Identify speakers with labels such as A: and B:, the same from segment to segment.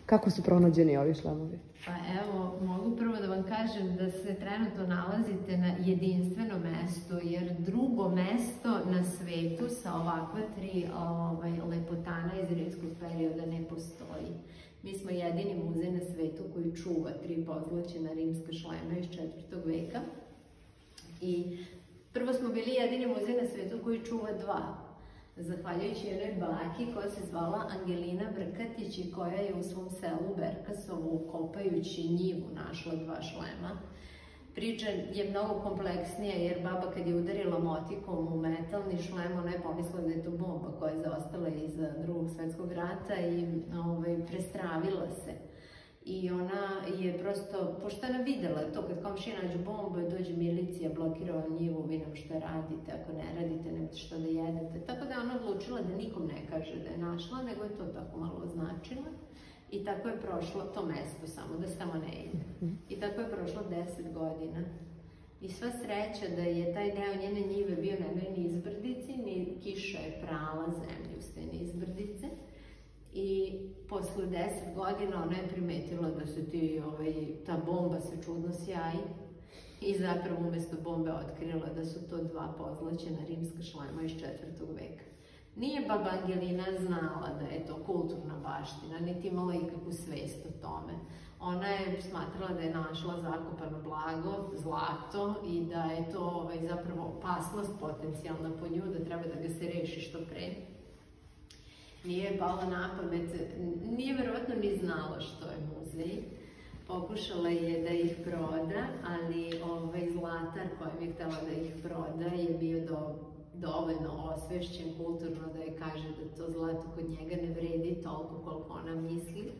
A: Kako su pronađeni ovi šlemovi?
B: Pa evo, mogu prvo da vam kažem da se trenutno nalazite na jedinstvenom mestu, jer drugo mesto na svetu sa ovakva tri lepotana iz rimskog perioda ne postoji. Mi smo jedini muzej na svetu koji čuva tri pozlaćena rimska šlema iz 4. veka. I prvo smo bili jedini muzej na svetu koji čuva dva. Zahvaljujući jednoj baki koja se zvala Angelina Brkatić i koja je u svom selu Berkasovu kopajući njivu našla dva šlema. Priča je mnogo kompleksnija jer baba kad je udarila motikom u metalni šlem, ona je pomislila da je to bomba koja je zaostala iz Drugog svetskog rata i prestravila se. I ona je prosto, pošto ona videla to, kad komšija nađu bombu, dođe milicija, blokira njivu, vi nam šta radite, ako ne radite, nemate što da jedete. Tako da je ona odlučila da nikom ne kaže da je našla, nego je to tako malo označila. I tako je prošlo to mesto, samo da se tamo ne ide. I tako je prošlo 10 godina. I sva sreća da je taj deo njene njive bio na jednoj nizbrdici, kiša je prala zemlju s te nizbrdice. I posle 10 godina ona je primetila da se ta bomba se čudno sjaji i zapravo umesto bombe otkrila da su to dva pozlaćena rimska šlema iz 4. veka. Nije baba Angelina znala da je to kulturna baština, niti imala ikakvu svest o tome. Ona je smatrala da je našla zakopano blago, zlato i da je to zapravo opasnost potencijalna po nju, da treba da ga se reši što pre. Nije je pala na pamet, nije verovatno ni znala što je muzej. Pokušala je da ih proda, ali zlatar kojem je htela da ih proda je bio dovoljno osvešćen kulturno da je kaže da to zlato kod njega ne vredi toliko koliko ona misli,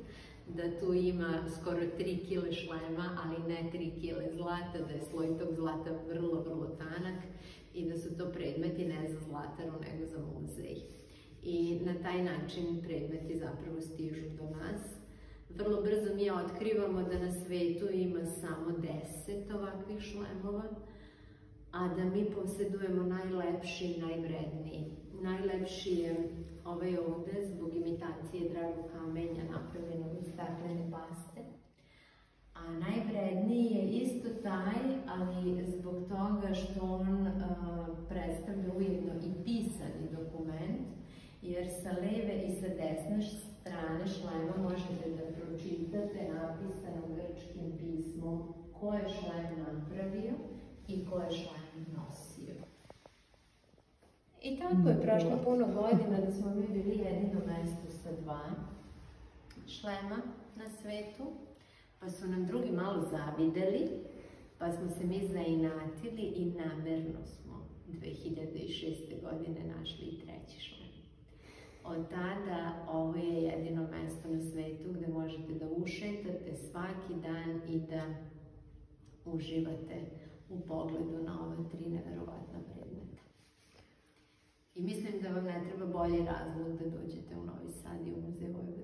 B: da tu ima skoro 3 kile šlema, ali ne 3 kile zlata, da je sloj tog zlata vrlo, vrlo tanak i da su to predmeti ne za zlataru nego za muzej. I na taj način predmeti zapravo stižu do nas. Vrlo brzo mi otkrivamo da na svetu ima samo 10 ovakvih šlemova, a da mi posjedujemo najlepši i najvredniji. Najlepši je ovaj ovde zbog imitacije dragog kamenja napravljenog od staklene baste. A najvredniji je isto taj, ali zbog toga što on predstavlja ujedno i pisani dokument, jer sa leve i sa desne strane šlema možete da pročitate napisano grčkim pismom ko je šlem napravio i ko je šlem nosio. I tako je prošlo puno godina da smo mi bili jedino mesto sa dva šlema na svetu, pa su nam drugi malo zavideli, pa smo se mi zainatili i namerno smo 2006. godine našli i treći šlem. Od tada ovo je jedino mesto na svetu gde možete da ušetate svaki dan i da uživate u pogledu na ova tri neverovatna predmeta. I mislim da vam ne treba bolji razlog da dođete u Novi Sad i u Muzej Vojvodine.